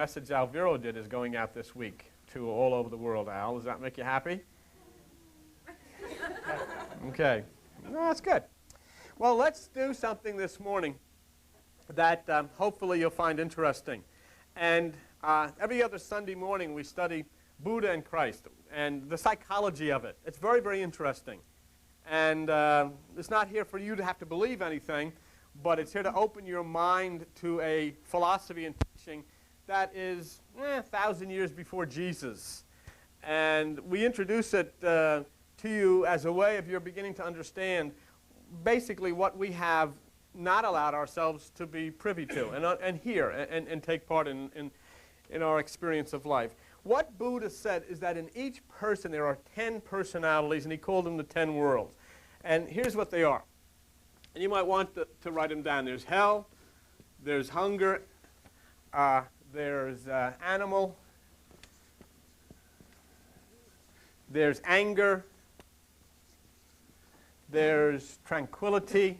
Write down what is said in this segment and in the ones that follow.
message Alviro did is going out this week to all over the world. Al, does that make you happy? Okay. No, that's good. Well, let's do something this morning that hopefully you'll find interesting. And every other Sunday morning we study Buddha and Christ and the psychology of it. It's very, very interesting. And it's not here for you to have to believe anything, but it's here to open your mind to a philosophy and teaching that is 1,000 years before Jesus. And we introduce it to you as a way of your beginning to understand basically what we have not allowed ourselves to be privy to and hear and take part in our experience of life. What Buddha said is that in each person there are 10 personalities, and he called them the 10 worlds. And here's what they are. And you might want to write them down. There's hell, there's hunger, there's animal, there's anger, there's tranquility,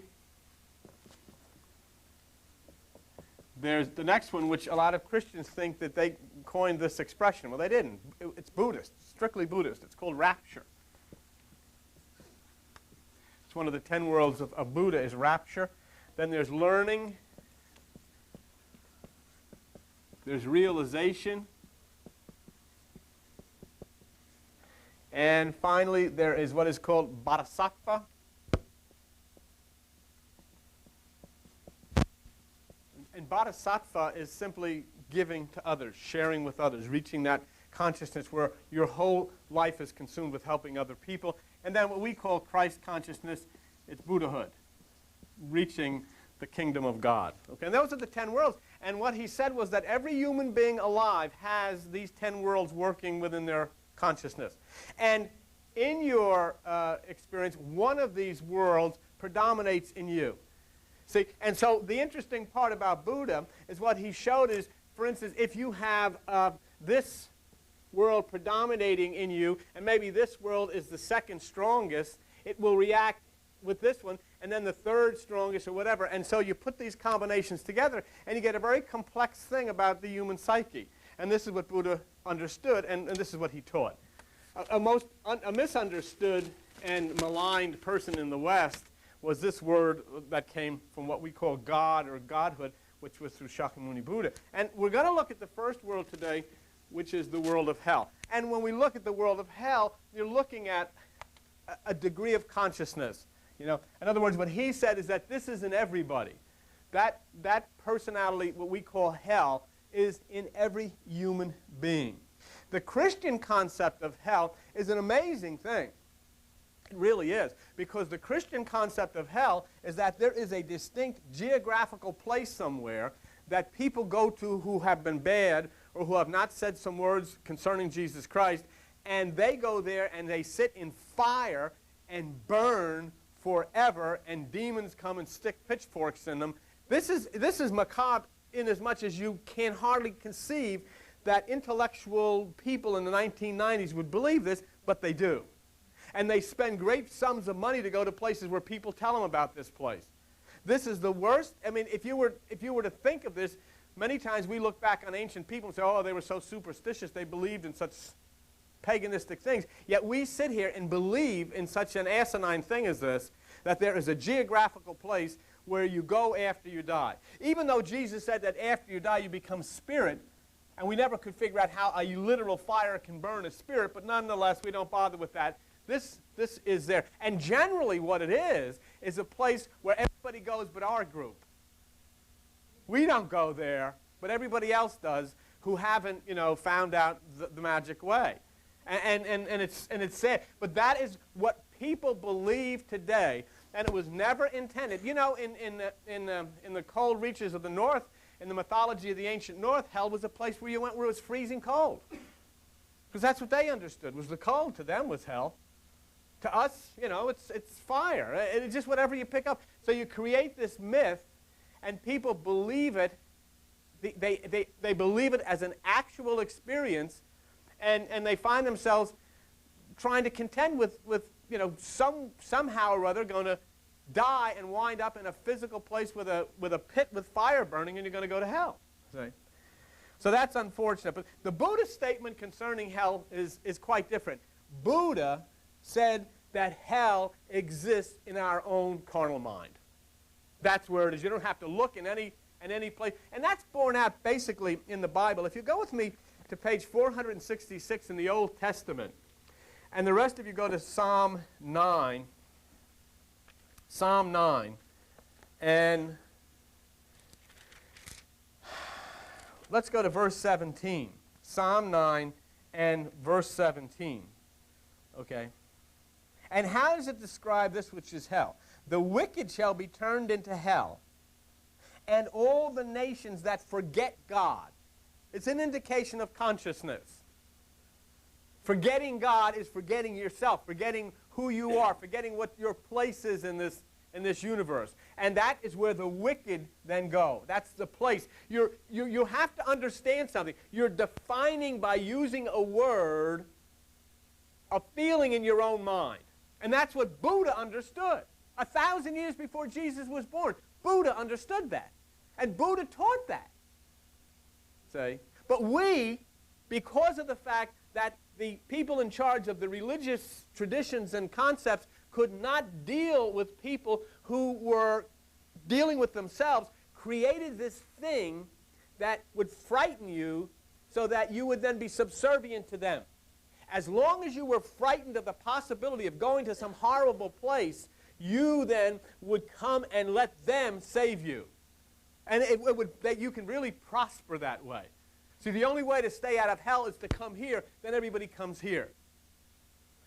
there's the next one, which a lot of Christians think that they coined this expression. Well, they didn't. It's Buddhist, strictly Buddhist. It's called rapture. It's one of the 10 worlds of Buddha is rapture. Then there's learning. There's realization. And finally, there is what is called bodhisattva. And bodhisattva is simply giving to others, sharing with others, reaching that consciousness where your whole life is consumed with helping other people. And then what we call Christ consciousness, it's Buddhahood, reaching the kingdom of God. Okay, and those are the 10 worlds. And what he said was that every human being alive has these 10 worlds working within their consciousness. And in your experience, one of these worlds predominates in you. See, and so the interesting part about Buddha is what he showed is, for instance, if you have this world predominating in you, and maybe this world is the second strongest, it will react with this one, and then the third strongest or whatever. And so you put these combinations together, and you get a very complex thing about the human psyche. And this is what Buddha understood, and this is what he taught. A misunderstood and maligned person in the West was this word that came from what we call God or Godhood, which was through Shakyamuni Buddha. And we're going to look at the first world today, which is the world of hell. And when we look at the world of hell, you're looking at a degree of consciousness. You know, in other words, what he said is that this is in everybody. That personality, what we call hell, is in every human being. The Christian concept of hell is an amazing thing. It really is, because the Christian concept of hell is that there is a distinct geographical place somewhere that people go to who have been bad or who have not said some words concerning Jesus Christ, and they go there and they sit in fire and burn forever, and demons come and stick pitchforks in them. This is macabre in as much as you can hardly conceive that intellectual people in the 1990s would believe this, but they do. And they spend great sums of money to go to places where people tell them about this place. This is the worst. I mean, if you were to think of this, many times we look back on ancient people and say, oh, they were so superstitious, they believed in such paganistic things. Yet we sit here and believe in such an asinine thing as this, that there is a geographical place where you go after you die. Even though Jesus said that after you die you become spirit, and we never could figure out how a literal fire can burn a spirit, but nonetheless we don't bother with that. This is there. And generally what it is a place where everybody goes but our group. We don't go there, but everybody else does who haven't, found out the magic way. And it's sad. But that is what people believe today, and it was never intended. You know, in the cold reaches of the North, in the mythology of the ancient North, hell was a place where you went where it was freezing cold. Because that's what they understood, was the cold to them was hell. To us, it's fire. It's just whatever you pick up. So you create this myth, and people believe it. They believe it as an actual experience, and they find themselves trying to contend with somehow or other going to die and wind up in a physical place with a pit with fire burning, and you're going to go to hell. See? So that's unfortunate. But the Buddhist statement concerning hell is quite different. Buddha said that hell exists in our own carnal mind. That's where it is. You don't have to look in any place. And that's borne out basically in the Bible. If you go with me to page 466 in the Old Testament, and the rest of you go to Psalm 9, and let's go to verse 17. Psalm 9 and verse 17. Okay? And how does it describe this which is hell? The wicked shall be turned into hell, and all the nations that forget God. It's an indication of consciousness. Forgetting God is forgetting yourself, forgetting who you are, forgetting what your place is in this universe. And that is where the wicked then go. That's the place. You have to understand something. You're defining by using a word a feeling in your own mind. And that's what Buddha understood. 1,000 years before Jesus was born, Buddha understood that. And Buddha taught that. See? But we, because of the fact that the people in charge of the religious traditions and concepts could not deal with people who were dealing with themselves, created this thing that would frighten you so that you would then be subservient to them. As long as you were frightened of the possibility of going to some horrible place, you then would come and let them save you. And that you can really prosper that way. See, the only way to stay out of hell is to come here, then everybody comes here.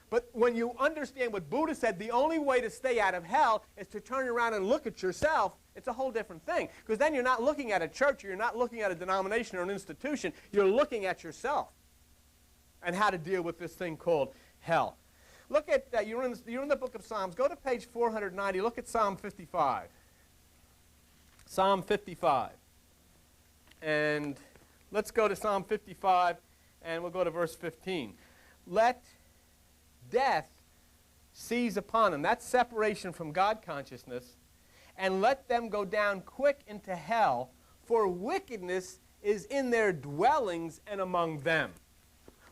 But when you understand what Buddha said, the only way to stay out of hell is to turn around and look at yourself. It's a whole different thing. Because then you're not looking at a church, or you're not looking at a denomination or an institution. You're looking at yourself and how to deal with this thing called hell. Look at, you're in the book of Psalms. Go to page 490. Look at Psalm 55. Psalm 55. And let's go to Psalm 55, and we'll go to verse 15. Let death seize upon them. That's separation from God consciousness. And let them go down quick into hell, for wickedness is in their dwellings and among them.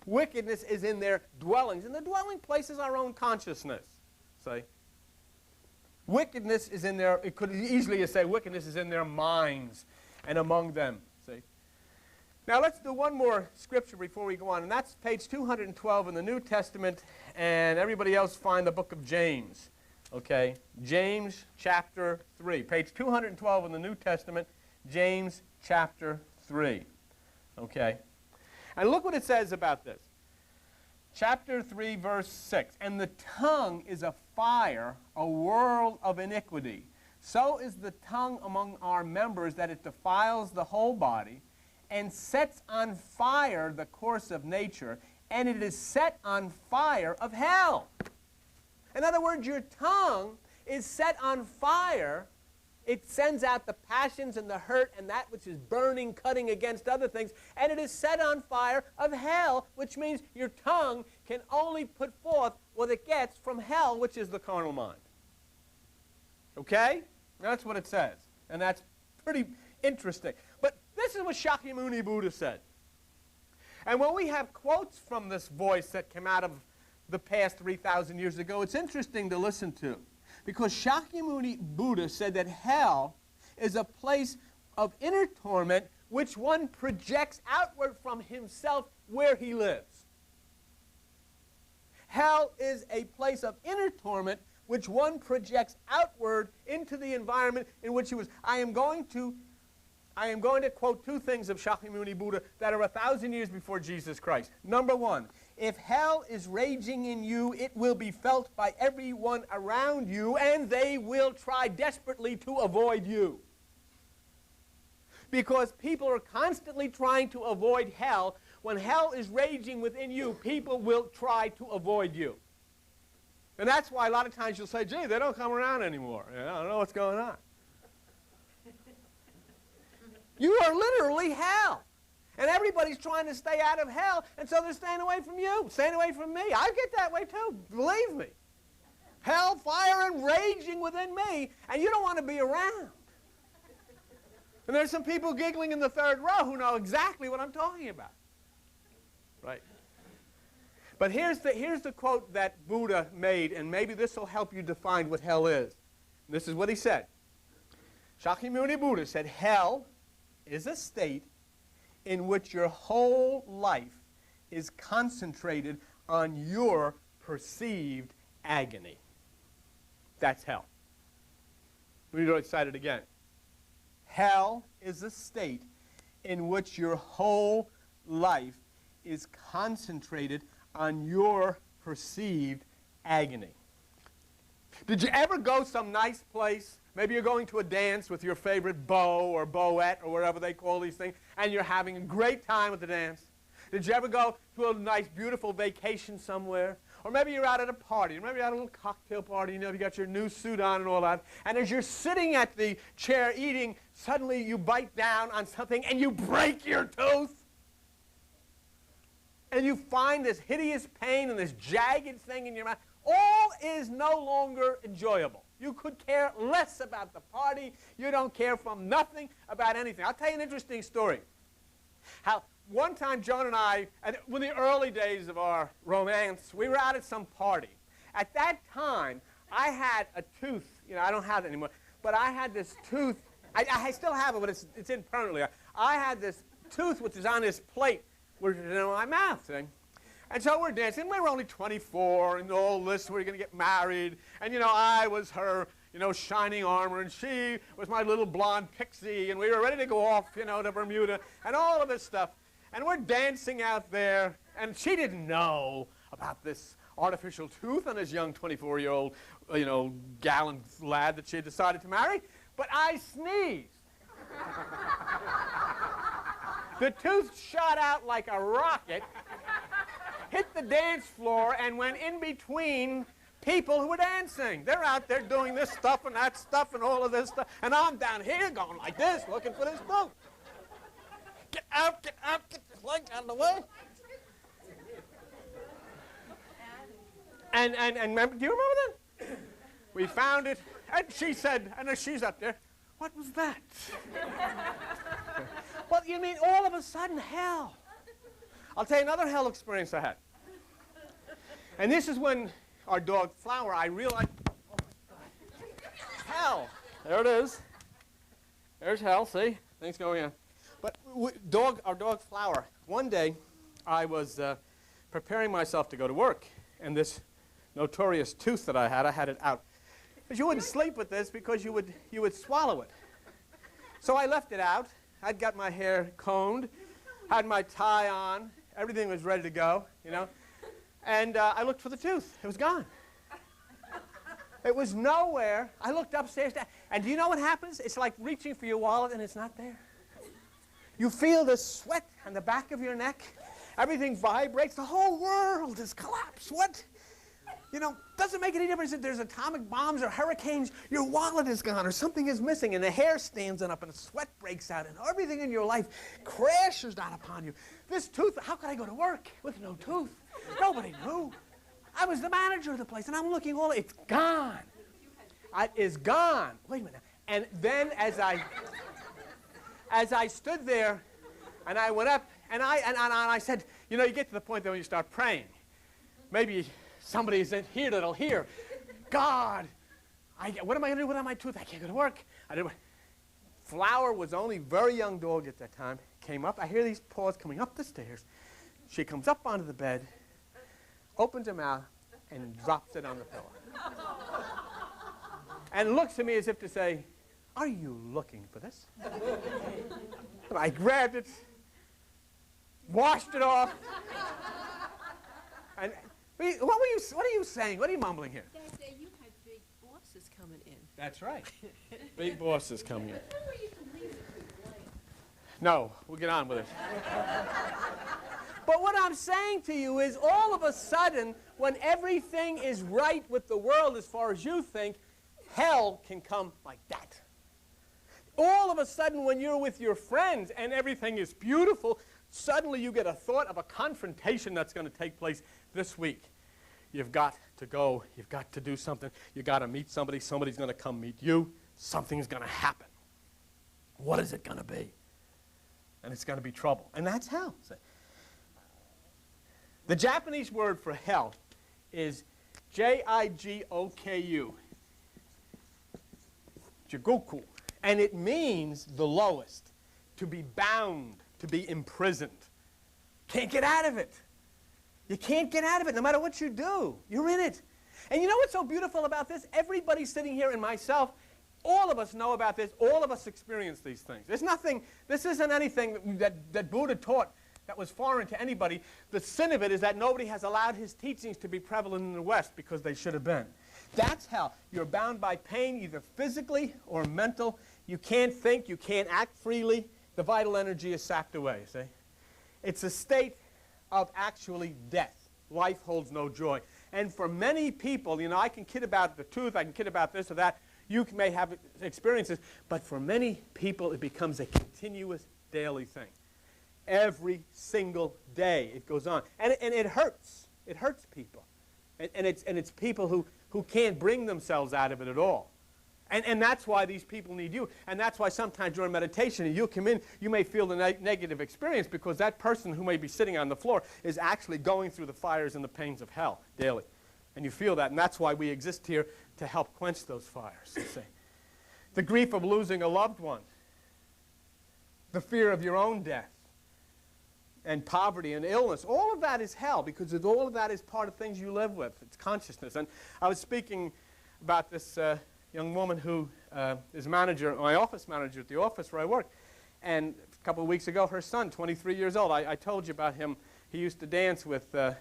Wickedness is in their dwellings. And the dwelling place is our own consciousness. See? Wickedness is in their, it could easily say wickedness is in their minds and among them. See? Now let's do one more scripture before we go on. And that's page 212 in the New Testament. And everybody else find the book of James. Okay? James chapter 3. Page 212 in the New Testament. James chapter 3. Okay? And look what it says about this. Chapter 3, verse 6. And the tongue is a fire, a world of iniquity. So is the tongue among our members, that it defiles the whole body, and sets on fire the course of nature, and it is set on fire of hell. In other words, your tongue is set on fire. It sends out the passions and the hurt and that which is burning, cutting against other things, and it is set on fire of hell, which means your tongue can only put forth what it gets from hell, which is the carnal mind. Okay? That's what it says, and that's pretty interesting. But this is what Shakyamuni Buddha said. And when we have quotes from this voice that came out of the past 3,000 years ago, it's interesting to listen to. Because Shakyamuni Buddha said that hell is a place of inner torment which one projects outward from himself where he lives. Hell is a place of inner torment which one projects outward into the environment in which he was. I am going to quote two things of Shakyamuni Buddha that are 1,000 years before Jesus Christ. Number one, if hell is raging in you, it will be felt by everyone around you, and they will try desperately to avoid you. Because people are constantly trying to avoid hell. When hell is raging within you, people will try to avoid you. And that's why a lot of times you'll say, gee, they don't come around anymore. I don't know what's going on. You are literally hell. And everybody's trying to stay out of hell, and so they're staying away from you, staying away from me. I get that way too, believe me. Hell, fire, and raging within me, and you don't want to be around. And there's some people giggling in the third row who know exactly what I'm talking about. Right? But here's the quote that Buddha made, and maybe this will help you define what hell is. This is what he said. Shakyamuni Buddha said, hell is a state in which your whole life is concentrated on your perceived agony. That's hell. Let me recite it again. Hell is a state in which your whole life is concentrated on your perceived agony. Did you ever go some nice place? Maybe you're going to a dance with your favorite beau or beauette or whatever they call these things, and you're having a great time at the dance. Did you ever go to a nice, beautiful vacation somewhere? Or maybe you're out at a party. Maybe you're at a little cocktail party. You know, you got your new suit on and all that. And as you're sitting at the chair eating, suddenly you bite down on something and you break your tooth. And you find this hideous pain and this jagged thing in your mouth. All is no longer enjoyable. You could care less about the party. You don't care from nothing about anything. I'll tell you an interesting story. How one time Joan and I, in the early days of our romance, we were out at some party. At that time, I had a tooth. You know, I don't have it anymore. But I had this tooth. I still have it, but it's in permanently. I had this tooth which is on this plate, which is in my mouth thing. And so we're dancing. We were only 24 and all this. We were going to get married. And, you know, I was her, you know, shining armor. And she was my little blonde pixie. And we were ready to go off, you know, to Bermuda and all of this stuff. And we're dancing out there. And she didn't know about this artificial tooth on this young 24-year-old, you know, gallant lad that she had decided to marry. But I sneezed. The tooth shot out like a rocket, hit the dance floor, and went in between people who were dancing. They're out there doing this stuff and that stuff and all of this stuff. And I'm down here going like this, looking for this tooth. Get out, get this leg out of the way. And remember, do you remember that? We found it, and she said, and she's up there, what was that? Well, you mean all of a sudden hell. I'll tell you another hell experience I had. And this is when our dog Flower, I realized, oh my God, hell. There it is. There's hell, see? Things going on. But our dog Flower, one day I was preparing myself to go to work, and this notorious tooth that I had it out. But you wouldn't sleep with this because you would swallow it. So I left it out. I'd got my hair combed, had my tie on, everything was ready to go, you know. And I looked for the tooth. It was gone. It was nowhere. I looked upstairs, and do you know what happens? It's like reaching for your wallet and it's not there. You feel the sweat on the back of your neck. Everything vibrates. The whole world is collapsed. What? You know, doesn't make any difference if there's atomic bombs or hurricanes. Your wallet is gone or something is missing, and the hair stands up and the sweat breaks out and everything in your life crashes down upon you. This tooth, how could I go to work with no tooth? Nobody knew. I was the manager of the place, and I'm looking all, it's gone. It's gone. Wait a minute. And then as I stood there, and I went up, and I said, you know, you get to the point that when you start praying, maybe somebody isn't here that'll hear. God, what am I going to do without my tooth? I can't go to work. Flower was only a very young dog at that time. Came up. I hear these paws coming up the stairs. She comes up onto the bed, opens her mouth, and drops it on the pillow. And looks at me as if to say, are you looking for this? And I grabbed it, washed it off, and what are you saying? What are you mumbling here? Dad, you had big bosses coming in. That's right. Big bosses coming in. No, we'll get on with it. But what I'm saying to you is all of a sudden, when everything is right with the world as far as you think, hell can come like that. All of a sudden, when you're with your friends and everything is beautiful, suddenly you get a thought of a confrontation that's going to take place this week. You've got to go. You've got to do something. You've got to meet somebody. Somebody's going to come meet you. Something's going to happen. What is it going to be? And it's going to be trouble. And that's hell. The Japanese word for hell is Jigoku. Jigoku. And it means the lowest, to be bound, to be imprisoned. Can't get out of it. You can't get out of it no matter what you do. You're in it. And you know what's so beautiful about this? Everybody sitting here and myself, all of us know about this. All of us experience these things. There's nothing, this isn't anything that Buddha taught that was foreign to anybody. The sin of it is that nobody has allowed his teachings to be prevalent in the West because they should have been. That's hell. You're bound by pain, either physically or mental. You can't think. You can't act freely. The vital energy is sapped away, see? It's a state of actually death. Life holds no joy. And for many people, you know, I can kid about the tooth, I can kid about this or that. You may have experiences, but for many people, it becomes a continuous daily thing. Every single day it goes on. And it hurts. It hurts people. And it's people who can't bring themselves out of it at all. And that's why these people need you. And that's why sometimes during meditation, you come in, you may feel the negative experience because that person who may be sitting on the floor is actually going through the fires and the pains of hell daily. And you feel that. And that's why we exist here, to help quench those fires, you see. The grief of losing a loved one. The fear of your own death. And poverty and illness. All of that is hell because all of that is part of things you live with. It's consciousness. And I was speaking about this young woman who is manager, my office manager at the office where I work. And a couple of weeks ago, her son, 23 years old, I told you about him. He used to dance with the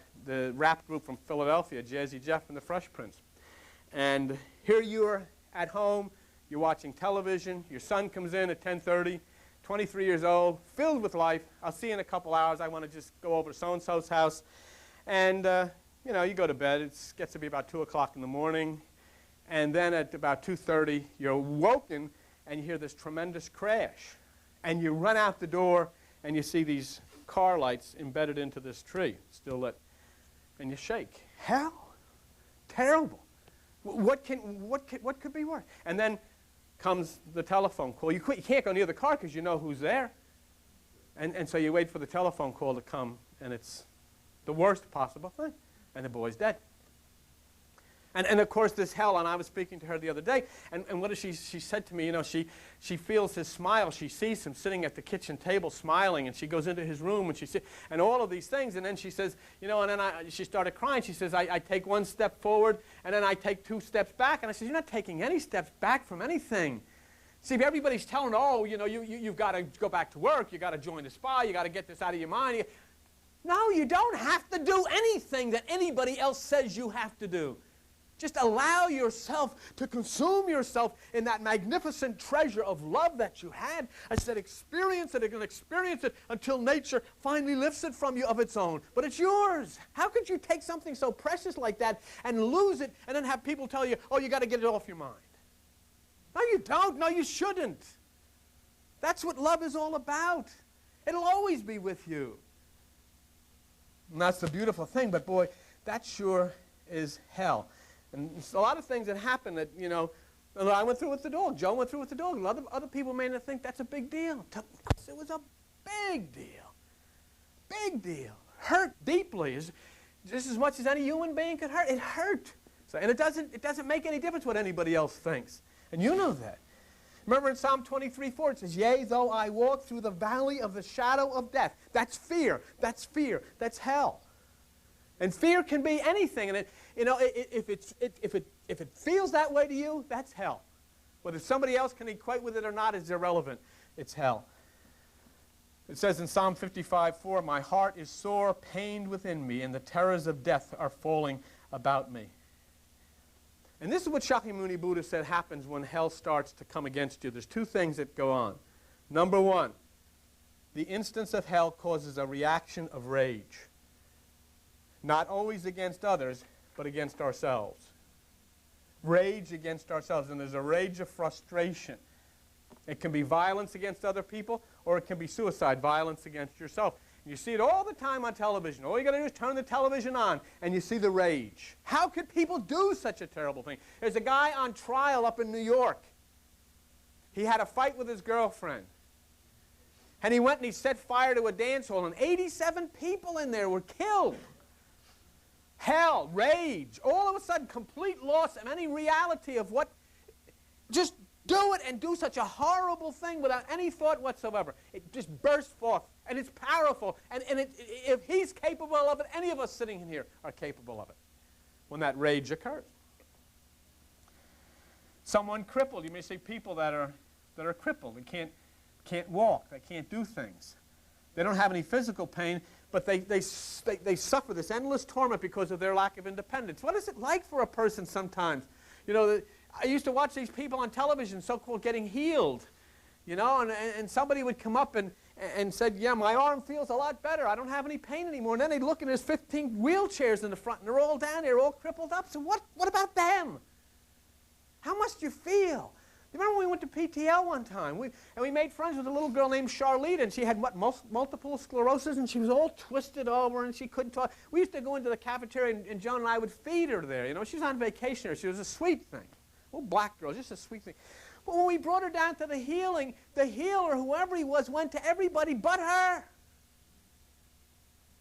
rap group from Philadelphia, Jazzy Jeff and the Fresh Prince. And here you're at home, you're watching television, your son comes in at 10:30, 23 years old, filled with life. I'll see you in a couple hours. I want to just go over to so-and-so's house. And, you know, you go to bed. It gets to be about 2 o'clock in the morning. And then at about 2:30, you're woken, and you hear this tremendous crash. And you run out the door, and you see these car lights embedded into this tree, still lit. And you shake. Hell? Terrible. What could be worse? And then comes the telephone call. You can't go near the car because you know who's there. And so you wait for the telephone call to come, and it's the worst possible thing. And the boy's dead. And of course, this hell, and I was speaking to her the other day, and what she said to me, you know, she feels his smile. She sees him sitting at the kitchen table smiling, and she goes into his room, and all of these things, and then she says, you know, and then she started crying. She says, I take one step forward, and then I take 2 steps back. And I said, you're not taking any steps back from anything. See, everybody's telling, oh, you know, you've got to go back to work. You've got to join the spa. You've got to get this out of your mind. No, you don't have to do anything that anybody else says you have to do. Just allow yourself to consume yourself in that magnificent treasure of love that you had. I said, experience it and experience it until nature finally lifts it from you of its own. But it's yours. How could you take something so precious like that and lose it and then have people tell you, oh, you got to get it off your mind? No, you don't. No, you shouldn't. That's what love is all about. It'll always be with you. And that's the beautiful thing. But boy, that sure is hell. And a lot of things that happen that, you know, I went through with the dog. Joe went through with the dog. Other people may not think that's a big deal. To us, it was a big deal. Big deal. Hurt deeply. Just as much as any human being could hurt. It hurt. So, and it doesn't make any difference what anybody else thinks. And you know that. Remember in Psalm 23:4, it says, yea, though I walk through the valley of the shadow of death. That's fear. That's fear. That's hell. And fear can be anything. And you know, if it feels that way to you, that's hell. Whether somebody else can equate with it or not is irrelevant. It's hell. It says in Psalm 55:4, my heart is sore pained within me, and the terrors of death are falling about me. And this is what Shakyamuni Buddha said happens when hell starts to come against you. There's 2 things that go on. Number 1, the instance of hell causes a reaction of rage. Not always against others, but against ourselves. Rage against ourselves. And there's a rage of frustration. It can be violence against other people, or it can be suicide, violence against yourself. You see it all the time on television. All you got to do is turn the television on, and you see the rage. How could people do such a terrible thing? There's a guy on trial up in New York. He had a fight with his girlfriend. And he went and he set fire to a dance hall, and 87 people in there were killed. Hell, rage, all of a sudden complete loss of any reality of what, just do it and do such a horrible thing without any thought whatsoever. It just bursts forth, and it's powerful, and if he's capable of it, any of us sitting in here are capable of it when that rage occurs. Someone crippled, you may see people that are crippled and can't walk, they can't do things. They don't have any physical pain, but they suffer this endless torment because of their lack of independence. What is it like for a person sometimes? You know, I used to watch these people on television, so-called getting healed, you know, and somebody would come up and said, yeah, my arm feels a lot better. I don't have any pain anymore. And then they'd look and there's 15 wheelchairs in the front, and they're all down there, all crippled up. So what about them? How must you feel? You remember when we went to PTL one time, we made friends with a little girl named Charlene, and she had multiple sclerosis, and she was all twisted over, and she couldn't talk. We used to go into the cafeteria, and Joan and I would feed her there. You know, she was on vacation. She was a sweet thing. Little black girl, just a sweet thing. But when we brought her down to the healing, the healer, whoever he was, went to everybody but her.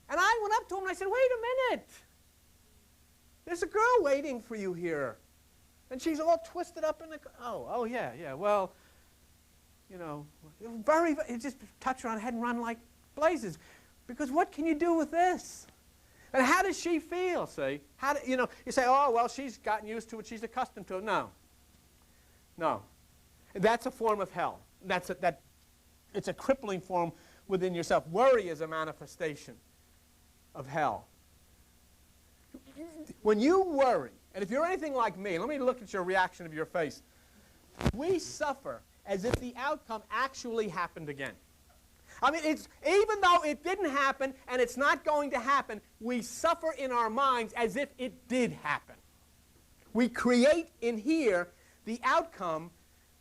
And I went up to him and I said, wait a minute. There's a girl waiting for you here. And she's all twisted up in the... Oh, yeah, well, you know, you just touch her on the head and run like blazes. Because what can you do with this? And how does she feel, see? You know, you say, oh, well, she's gotten used to it, she's accustomed to it. No. That's a form of hell. It's a crippling form within yourself. Worry is a manifestation of hell. When you worry, and if you're anything like me, let me look at your reaction of your face. We suffer as if the outcome actually happened again. I mean, even though it didn't happen and it's not going to happen, we suffer in our minds as if it did happen. We create in here the outcome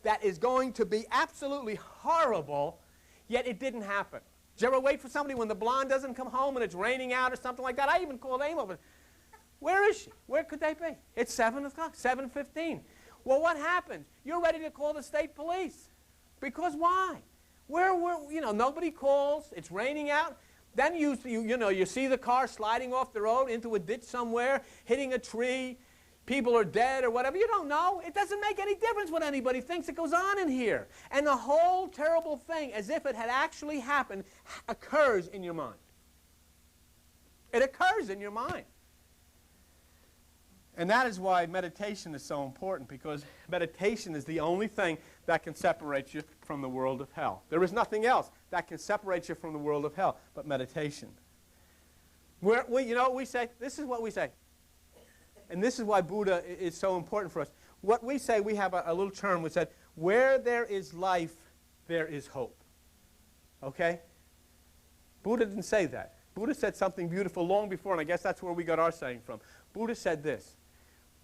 that is going to be absolutely horrible, yet it didn't happen. Did you ever wait for somebody when the blonde doesn't come home and it's raining out or something like that? I even called Amy over. Where is she? Where could they be? It's 7 o'clock, 7:15. Well, what happens? You're ready to call the state police. Because why? Nobody calls. It's raining out. Then you see the car sliding off the road into a ditch somewhere, hitting a tree. People are dead or whatever. You don't know. It doesn't make any difference what anybody thinks that goes on in here. And the whole terrible thing, as if it had actually happened, occurs in your mind. It occurs in your mind. And that is why meditation is so important, because meditation is the only thing that can separate you from the world of hell. There is nothing else that can separate you from the world of hell but meditation. We say, this is what we say. And this is why Buddha is so important for us. What we say, we have a little term we said, where there is life, there is hope. Okay? Buddha didn't say that. Buddha said something beautiful long before, and I guess that's where we got our saying from. Buddha said this,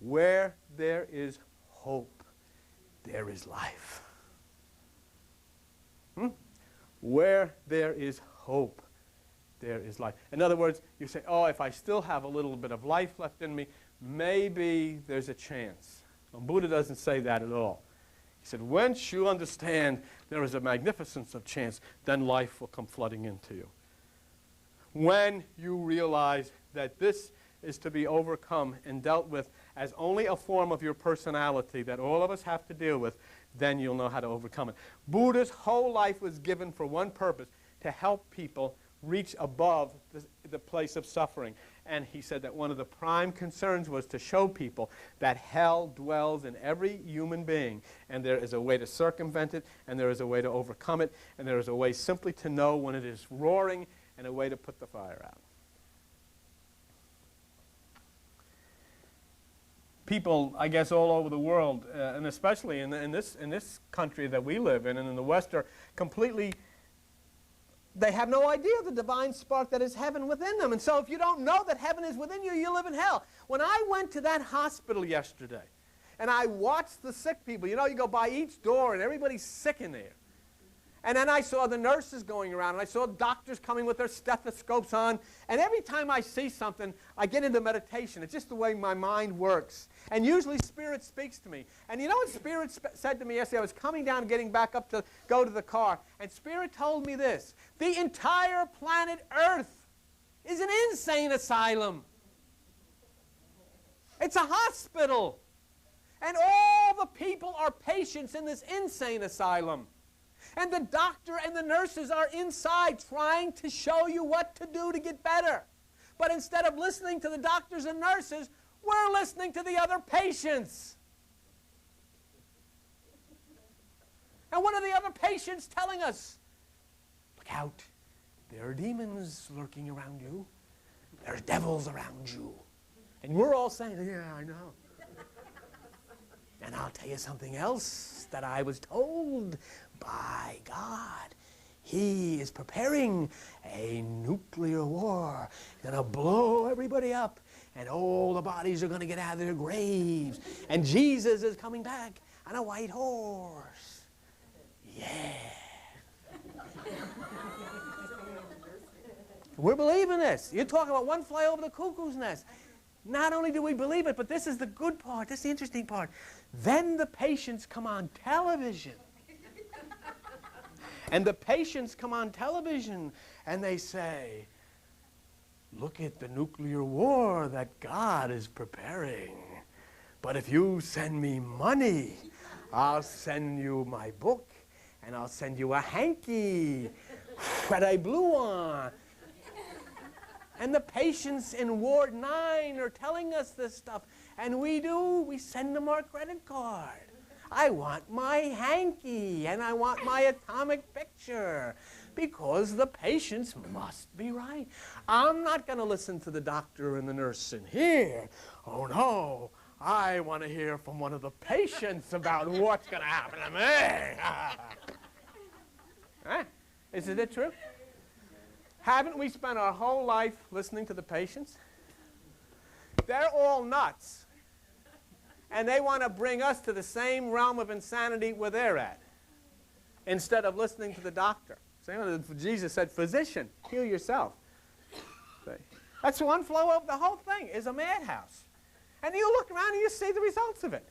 where there is hope, there is life. Where there is hope, there is life. In other words, you say, oh, if I still have a little bit of life left in me, maybe there's a chance. Well, Buddha doesn't say that at all. He said, once you understand there is a magnificence of chance, then life will come flooding into you. When you realize that this is to be overcome and dealt with as only a form of your personality that all of us have to deal with, then you'll know how to overcome it. Buddha's whole life was given for one purpose, to help people reach above the place of suffering. And he said that one of the prime concerns was to show people that hell dwells in every human being, and there is a way to circumvent it, and there is a way to overcome it, and there is a way simply to know when it is roaring, and a way to put the fire out. People, I guess, all over the world, and especially in this country that we live in and in the West, are completely, they have no idea of the divine spark that is heaven within them. And so if you don't know that heaven is within you, you live in hell. When I went to that hospital yesterday, and I watched the sick people, you go by each door, and everybody's sick in there. And then I saw the nurses going around, and I saw doctors coming with their stethoscopes on. And every time I see something, I get into meditation. It's just the way my mind works. And usually Spirit speaks to me. And you know what Spirit said to me yesterday? I was coming down, getting back up to go to the car. And Spirit told me this: the entire planet Earth is an insane asylum. It's a hospital. And all the people are patients in this insane asylum. And the doctor and the nurses are inside trying to show you what to do to get better. But instead of listening to the doctors and nurses, we're listening to the other patients. And what are the other patients telling us? Look out. There are demons lurking around you. There's devils around you. And we're all saying, yeah, I know. And I'll tell you something else that I was told by God. He is preparing a nuclear war. He's going to blow everybody up, and all the bodies are going to get out of their graves. And Jesus is coming back on a white horse. Yeah. We're believing this. You're talking about one fly over the cuckoo's nest. Not only do we believe it, but this is the good part. This is the interesting part. Then the patients come on television. And the patients come on television and they say, look at the nuclear war that God is preparing. But if you send me money, I'll send you my book, and I'll send you a hanky that I blew on. And the patients in Ward 9 are telling us this stuff. And we send them our credit card. I want my hanky, and I want my atomic picture, because the patients must be right. I'm not going to listen to the doctor and the nurse in here. Oh, no. I want to hear from one of the patients about what's going to happen to me. Huh? Isn't it true? Haven't we spent our whole life listening to the patients? They're all nuts. And they want to bring us to the same realm of insanity where they're at, instead of listening to the doctor. Jesus said, physician, heal yourself. That's one flow of the whole thing is a madhouse. And you look around and you see the results of it.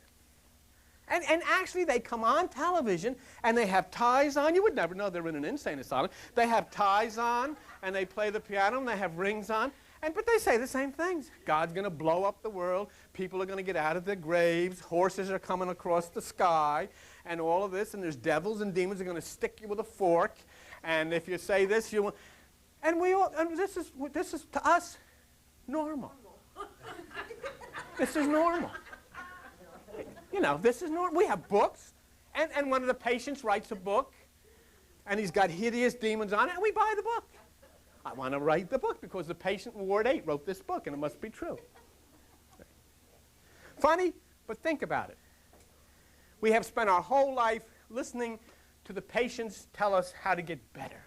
And actually they come on television and they have ties on. You would never know they're in an insane asylum. They have ties on and they play the piano and they have rings on. But they say the same things. God's going to blow up the world. People are going to get out of their graves. Horses are coming across the sky and all of this. And there's devils and demons are going to stick you with a fork. And if you say this, you will. And this is to us normal. This is normal. You know, this is normal. We have books. And one of the patients writes a book. And he's got hideous demons on it. And we buy the book. I want to write the book because the patient in Ward 8 wrote this book, and it must be true. Funny, but think about it. We have spent our whole life listening to the patients tell us how to get better.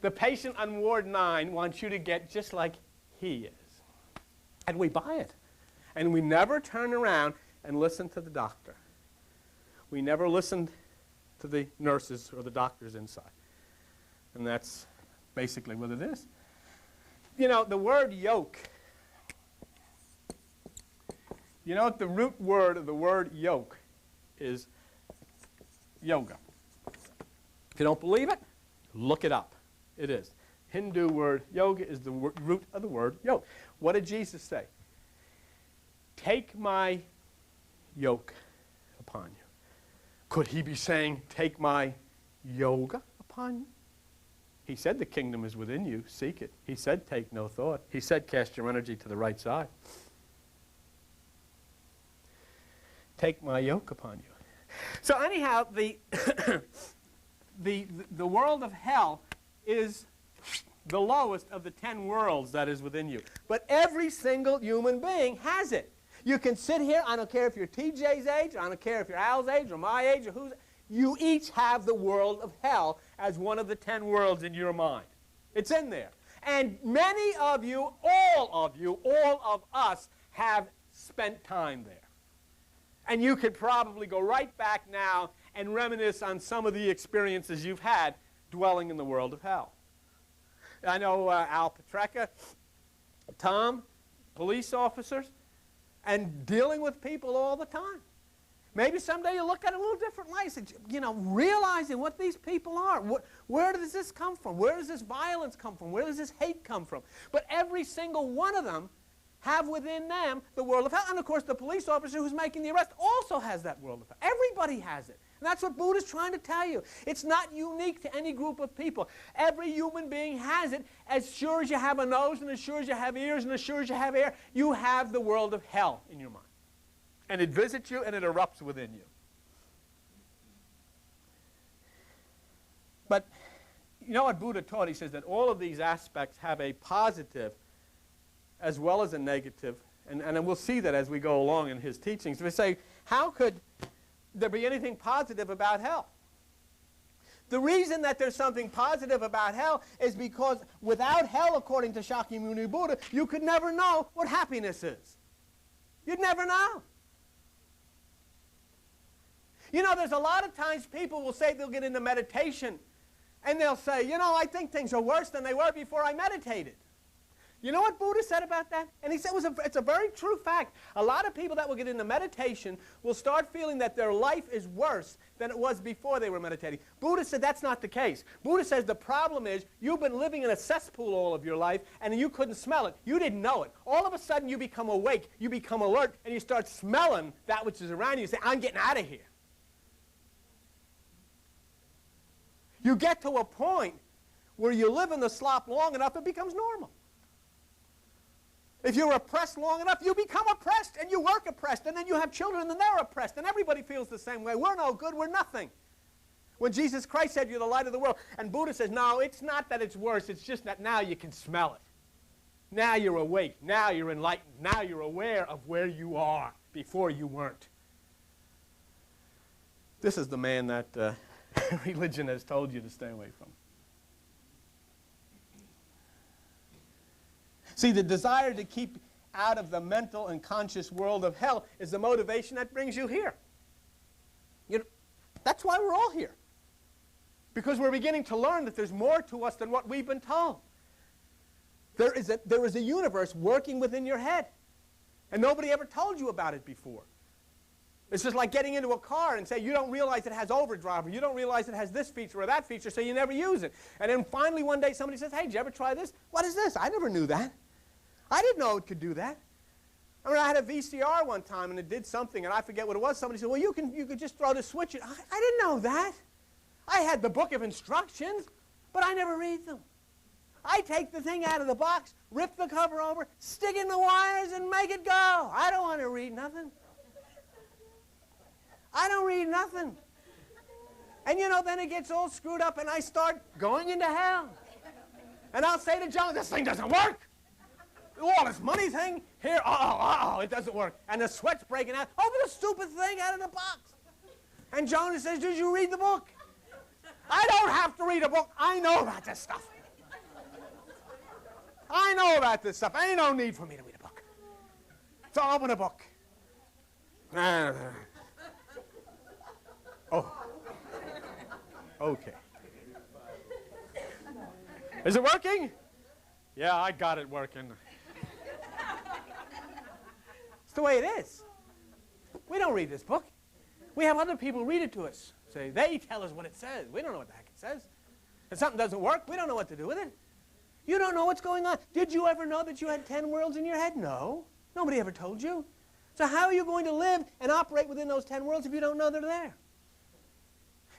The patient on Ward 9 wants you to get just like he is. And we buy it. And we never turn around and listen to the doctor. We never listen to the nurses or the doctors inside. And that's basically what it is. You know, the word yoke. You know what the root word of the word yoke is? Yoga. If you don't believe it, look it up. It is. Hindu word yoga is the root of the word yoke. What did Jesus say? Take my yoke upon you. Could he be saying, take my yoga upon you? He said the kingdom is within you. Seek it. He said take no thought. He said cast your energy to the right side. Take my yoke upon you. So anyhow, the world of hell is the lowest of the 10 worlds that is within you. But every single human being has it. You can sit here, I don't care if you're TJ's age, I don't care if you're Al's age or my age or whose, you each have the world of hell as one of the 10 worlds in your mind. It's in there. And many of you, all of us have spent time there. And you could probably go right back now and reminisce on some of the experiences you've had dwelling in the world of hell. I know Al Petrecka, Tom, police officers, and dealing with people all the time. Maybe someday you'll look at it a little different light. Realizing what these people are. Where does this come from? Where does this violence come from? Where does this hate come from? But every single one of them have within them the world of hell. And of course, the police officer who's making the arrest also has that world of hell. Everybody has it. And that's what Buddha's trying to tell you. It's not unique to any group of people. Every human being has it. As sure as you have a nose, and as sure as you have ears, and as sure as you have air, you have the world of hell in your mind. And it visits you, and it erupts within you. But you know what Buddha taught? He says that all of these aspects have a positive as well as a negative. And we'll see that as we go along in his teachings. We say, how could there be anything positive about hell? The reason that there's something positive about hell is because without hell, according to Shakyamuni Buddha, you could never know what happiness is. You'd never know. You know, there's a lot of times people will say they'll get into meditation and they'll say, I think things are worse than they were before I meditated. You know what Buddha said about that? And he said it's a very true fact. A lot of people that will get into meditation will start feeling that their life is worse than it was before they were meditating. Buddha said that's not the case. Buddha says the problem is you've been living in a cesspool all of your life and you couldn't smell it. You didn't know it. All of a sudden you become awake, you become alert, and you start smelling that which is around you. You say, I'm getting out of here. You get to a point where you live in the slop long enough, it becomes normal. If you're oppressed long enough, you become oppressed, and you work oppressed, and then you have children, and they're oppressed, and everybody feels the same way. We're no good, we're nothing. When Jesus Christ said, you're the light of the world, and Buddha says, no, it's not that it's worse, it's just that now you can smell it. Now you're awake, now you're enlightened, now you're aware of where you are. Before you weren't. This is the man that religion has told you to stay away from. See, the desire to keep out of the mental and conscious world of hell is the motivation that brings you here. That's why we're all here. Because we're beginning to learn that there's more to us than what we've been told. There is a universe working within your head. And nobody ever told you about it before. It's just like getting into a car and say you don't realize it has overdrive, or you don't realize it has this feature or that feature, so you never use it. And then finally one day somebody says, hey, did you ever try this? What is this? I never knew that. I didn't know it could do that. I mean, I had a VCR one time and it did something, and I forget what it was. Somebody said, well, you could just throw the switch in. I didn't know that. I had the book of instructions, but I never read them. I take the thing out of the box, rip the cover over, stick in the wires, and make it go. I don't want to read nothing. I don't read nothing. And then it gets all screwed up and I start going into hell. And I'll say to John, this thing doesn't work. All this money thing, here, it doesn't work. And the sweat's breaking out over the stupid thing out of the box. And Jonah says, did you read the book? I don't have to read a book. I know about this stuff. I know about this stuff. Ain't no need for me to read a book. So open a book. Oh. Okay. Is it working? Yeah, I got it working. It's the way it is. We don't read this book. We have other people read it to us. Say, they tell us what it says. We don't know what the heck it says. If something doesn't work, we don't know what to do with it. You don't know what's going on. Did you ever know that you had 10 worlds in your head? No. Nobody ever told you. So how are you going to live and operate within those 10 worlds if you don't know they're there?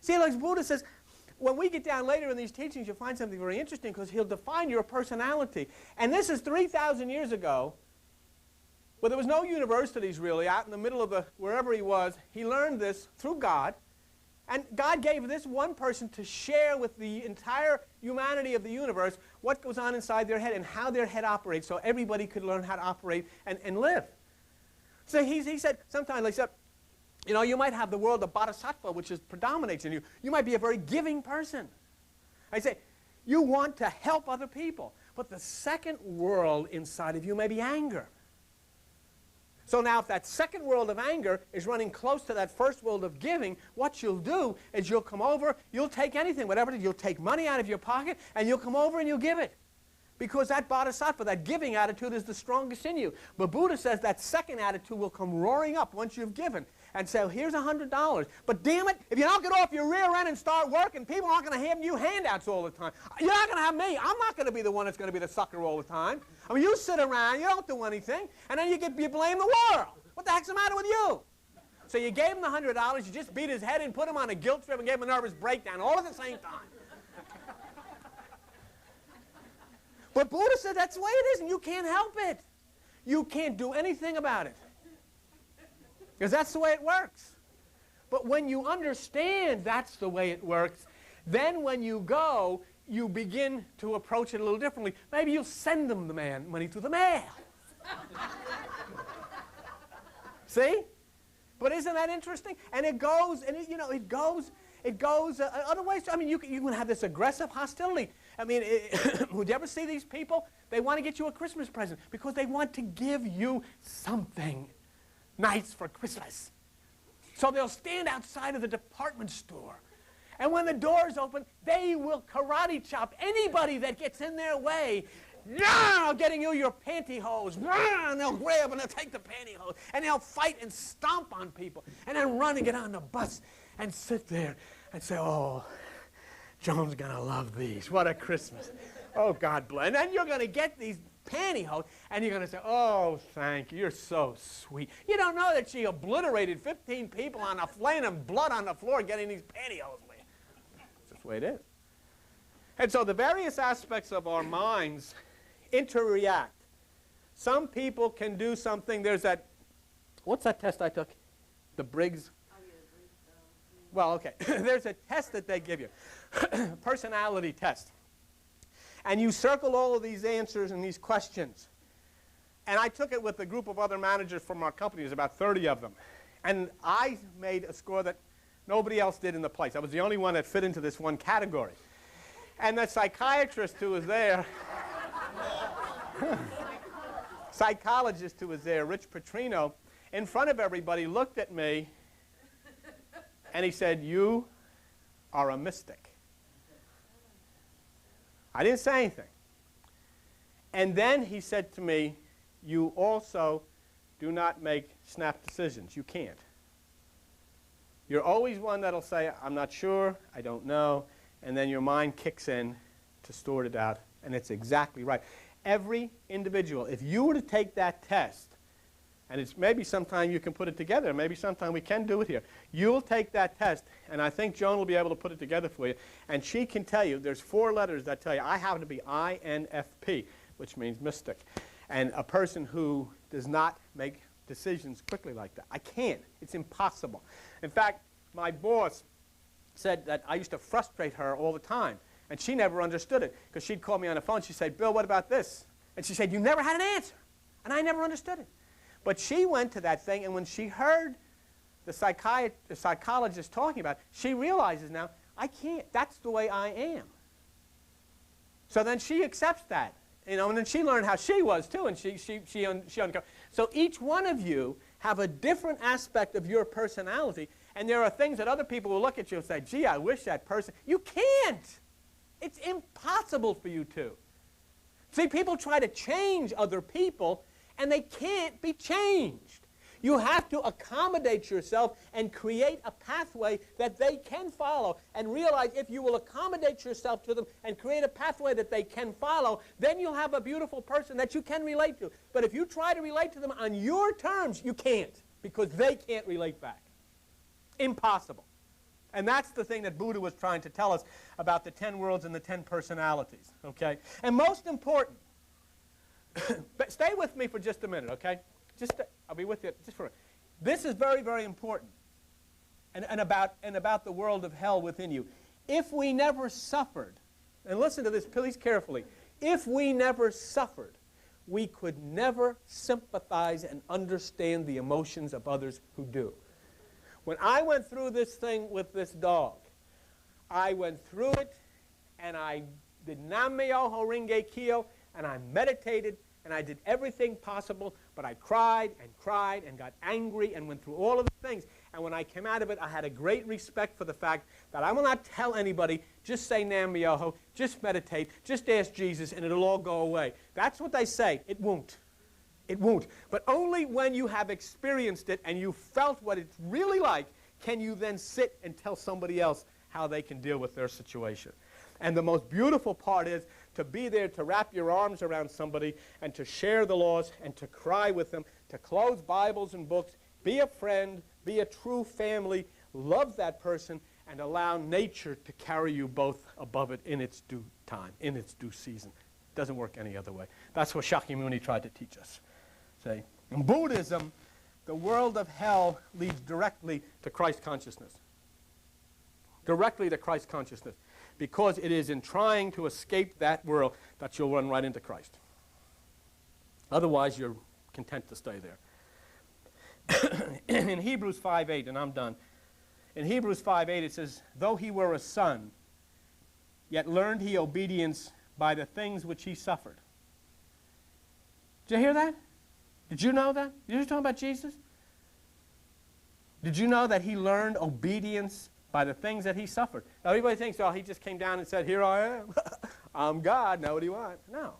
See, like Buddha says, when we get down later in these teachings, you'll find something very interesting because he'll define your personality. And this is 3,000 years ago, where there was no universities really, out in the middle of wherever he was. He learned this through God. And God gave this one person to share with the entire humanity of the universe what goes on inside their head and how their head operates, so everybody could learn how to operate and live. So he said, sometimes like said, you might have the world of bodhisattva, which predominates in you. You might be a very giving person. I say, you want to help other people. But the second world inside of you may be anger. So now if that second world of anger is running close to that first world of giving, what you'll do is you'll come over, you'll take anything, whatever it is, you'll take money out of your pocket, and you'll come over and you'll give it. Because that bodhisattva, that giving attitude, is the strongest in you. But Buddha says that second attitude will come roaring up once you've given and say, here's $100. But damn it, if you don't get off your rear end and start working, people aren't going to have you handouts all the time. You're not going to have me. I'm not going to be the one that's going to be the sucker all the time. I mean, you sit around, you don't do anything, and then you blame the world. What the heck's the matter with you? So you gave him the $100, you just beat his head and put him on a guilt trip and gave him a nervous breakdown all at the same time. But Buddha said that's the way it is, and you can't help it. You can't do anything about it. Because that's the way it works. But when you understand that's the way it works, then when you go, you begin to approach it a little differently. Maybe you'll send them the money through the mail. See? But isn't that interesting? And it goes, and it goes other ways. I mean, you can have this aggressive hostility. I mean, would you ever see these people? They want to get you a Christmas present because they want to give you something nice for Christmas. So they'll stand outside of the department store. And when the doors open, they will karate chop anybody that gets in their way, getting you your pantyhose. And they'll grab and they'll take the pantyhose. And they'll fight and stomp on people. And then run and get on the bus and sit there and say, oh, Joan's going to love these. What a Christmas. Oh, God bless. And then you're going to get these pantyhose, and you're going to say, oh, thank you. You're so sweet. You don't know that she obliterated 15 people on the laying of blood on the floor getting these pantyhose with. That's just the way it is. And so the various aspects of our minds interreact. Some people can do something. There's that, what's that test I took? The Briggs? Well, okay. There's a test that they give you, personality test. And you circle all of these answers and these questions. And I took it with a group of other managers from our company. There's about 30 of them. And I made a score that nobody else did in the place. I was the only one that fit into this one category. And the psychiatrist who was there, psychologist who was there, Rich Petrino, in front of everybody looked at me and he said, you are a mystic. I didn't say anything. And then he said to me, you also do not make snap decisions. You can't. You're always one that'll say, I'm not sure, I don't know, and then your mind kicks in to sort it out, and it's exactly right. Every individual, if you were to take that test, and it's maybe sometime you can put it together, maybe sometime we can do it here. You'll take that test, and I think Joan will be able to put it together for you, and she can tell you, there's 4 letters that tell you, I happen to be INFP, which means mystic, and a person who does not make decisions quickly like that. I can't. It's impossible. In fact, my boss said that I used to frustrate her all the time, and she never understood it, because she'd call me on the phone, she'd say, Bill, what about this? And she said, you never had an answer, and I never understood it. But she went to that thing, and when she heard the psychologist talking about it, she realizes now, I can't. That's the way I am. So then she accepts that. And then she learned how she was, too, and she uncovered. So each one of you have a different aspect of your personality, and there are things that other people will look at you and say, gee, I wish that person. You can't. It's impossible for you to. See, people try to change other people, and they can't be changed. You have to accommodate yourself and create a pathway that they can follow, and realize if you will accommodate yourself to them and create a pathway that they can follow, then you'll have a beautiful person that you can relate to. But if you try to relate to them on your terms, you can't, because they can't relate back. Impossible. And that's the thing that Buddha was trying to tell us about the 10 worlds and the 10 personalities. Okay? And most important, but stay with me for just a minute, okay? I'll be with you just for a minute. This is very, very important, and about the world of hell within you. If we never suffered, and listen to this please carefully, if we never suffered, we could never sympathize and understand the emotions of others who do. When I went through this thing with this dog, I went through it, and I did Nam-myoho Renge Kyo, and I meditated, and I did everything possible, but I cried and got angry and went through all of the things. And when I came out of it, I had a great respect for the fact that I will not tell anybody, just say Nam Myoho, just meditate, just ask Jesus, and it'll all go away. That's what they say. It won't. It won't. But only when you have experienced it and you felt what it's really like can you then sit and tell somebody else how they can deal with their situation. And the most beautiful part is to be there, to wrap your arms around somebody and to share the laws and to cry with them, to close Bibles and books, be a friend, be a true family, love that person, and allow nature to carry you both above it in its due time, in its due season. It doesn't work any other way. That's what Shakyamuni tried to teach us. See? In Buddhism, the world of hell leads directly to Christ consciousness. Directly to Christ consciousness. Because it is in trying to escape that world that you'll run right into Christ. Otherwise, you're content to stay there. In Hebrews 5:8, and I'm done. In Hebrews 5:8, it says, though he were a son, yet learned he obedience by the things which he suffered. Did you hear that? Did you know that? You were talking about Jesus? Did you know that he learned obedience by the things that he suffered? Now, everybody thinks, oh, he just came down and said, here I am. I'm God. Now what do you want? No.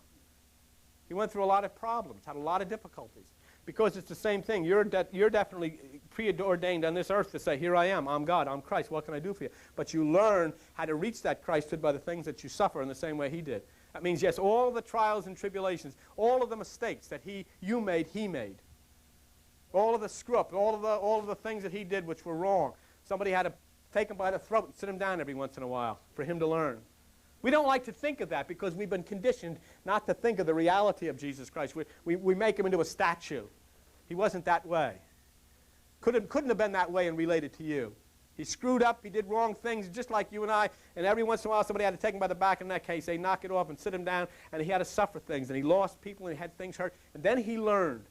He went through a lot of problems, had a lot of difficulties. Because it's the same thing. You're definitely preordained on this earth to say, here I am. I'm God. I'm Christ. What can I do for you? But you learn how to reach that Christhood by the things that you suffer in the same way he did. That means, yes, all the trials and tribulations, all of the mistakes that you made, he made. All of the screw-up, all of the things that he did which were wrong. Somebody had to take him by the throat and sit him down every once in a while for him to learn. We don't like to think of that because we've been conditioned not to think of the reality of Jesus Christ. We make him into a statue. He wasn't that way. Couldn't have been that way and related to you. He screwed up, he did wrong things just like you and I, and every once in a while somebody had to take him by the back in that case. They knock it off and sit him down, and he had to suffer things, and he lost people, and he had things hurt. And then he learned.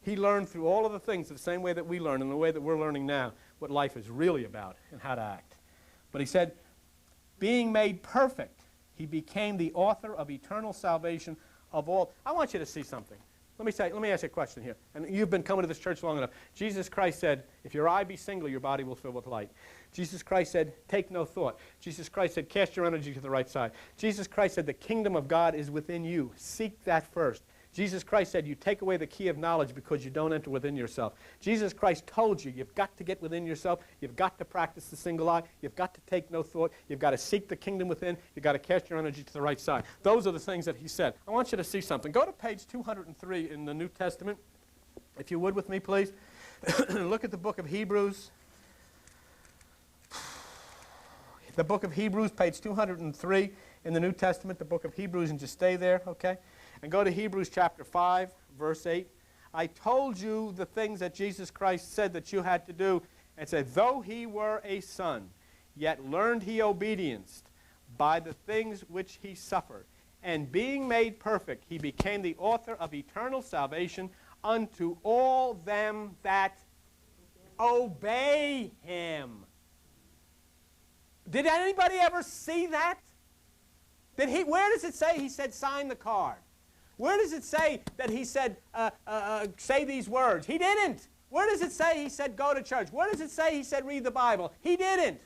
He learned through all of the things the same way that we learn and the way that we're learning now what life is really about and how to act. But he said, being made perfect, he became the author of eternal salvation of all. I want you to see something. Let me ask you a question here. And you've been coming to this church long enough. Jesus Christ said, if your eye be single, your body will fill with light. Jesus Christ said, take no thought. Jesus Christ said, cast your energy to the right side. Jesus Christ said, the kingdom of God is within you. Seek that first. Jesus Christ said, you take away the key of knowledge because you don't enter within yourself. Jesus Christ told you, you've got to get within yourself. You've got to practice the single eye. You've got to take no thought. You've got to seek the kingdom within. You've got to cast your energy to the right side. Those are the things that he said. I want you to see something. Go to page 203 in the New Testament, if you would with me, please. Look at the book of Hebrews. The book of Hebrews, page 203 in the New Testament, the book of Hebrews, and just stay there, okay? And go to Hebrews chapter 5, verse 8. I told you the things that Jesus Christ said that you had to do, and said, though he were a son, yet learned he obedience by the things which he suffered. And being made perfect, he became the author of eternal salvation unto all them that obey him. Did anybody ever see that? Where does it say he said, sign the card? Where does it say that he said, say these words? He didn't. Where does it say he said, go to church? Where does it say he said, read the Bible? He didn't.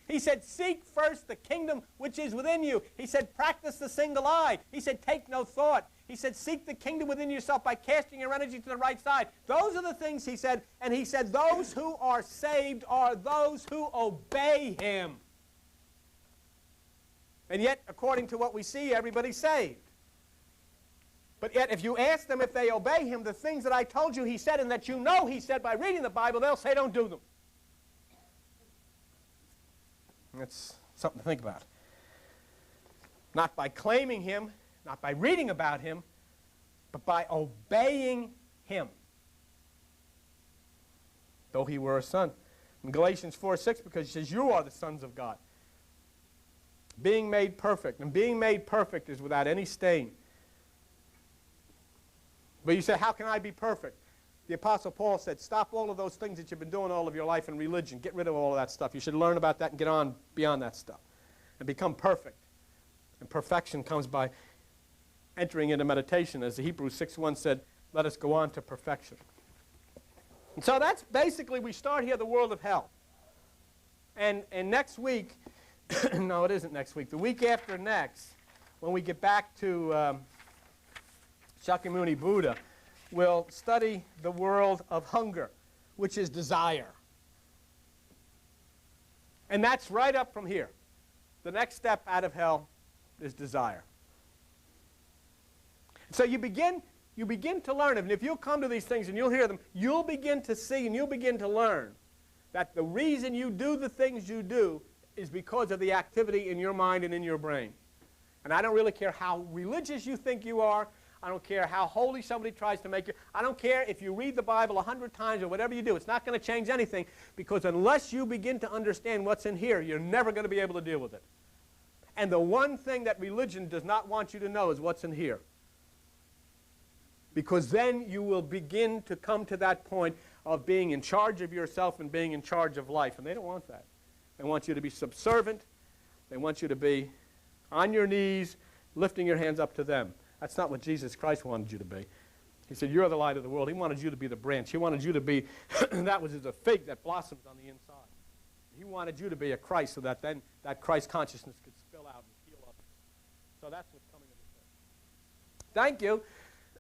He said, seek first the kingdom which is within you. He said, practice the single eye. He said, take no thought. He said, seek the kingdom within yourself by casting your energy to the right side. Those are the things he said. And he said, those who are saved are those who obey him. And yet, according to what we see, everybody's saved. But yet, if you ask them if they obey him, the things that I told you he said and that you know he said by reading the Bible, they'll say don't do them. That's something to think about. Not by claiming him, not by reading about him, but by obeying him. Though he were a son. In Galatians 4:6, because he says, you are the sons of God. Being made perfect. And being made perfect is without any stain. But you say, how can I be perfect? The Apostle Paul said, stop all of those things that you've been doing all of your life in religion. Get rid of all of that stuff. You should learn about that and get on beyond that stuff. And become perfect. And perfection comes by entering into meditation. As the Hebrews 6:1 said, let us go on to perfection. And so that's basically, we start here, the world of hell. And next week, no, it isn't next week, the week after next, when we get back to Shakyamuni Buddha, we'll study the world of hunger, which is desire. And that's right up from here. The next step out of hell is desire. So you begin to learn, and if you'll come to these things and you'll hear them, you'll begin to see and you'll begin to learn that the reason you do the things you do is because of the activity in your mind and in your brain. And I don't really care how religious you think you are. I don't care how holy somebody tries to make you. I don't care if you read the Bible 100 times or whatever you do. It's not going to change anything, because unless you begin to understand what's in here, you're never going to be able to deal with it. And the one thing that religion does not want you to know is what's in here. Because then you will begin to come to that point of being in charge of yourself and being in charge of life. And they don't want that. They want you to be subservient. They want you to be on your knees, lifting your hands up to them. That's not what Jesus Christ wanted you to be. He said, you're the light of the world. He wanted you to be the branch. He wanted you to be, that was as a fig that blossoms on the inside. He wanted you to be a Christ, so that then that Christ consciousness could spill out and heal others. So that's what's coming in this. Thank you.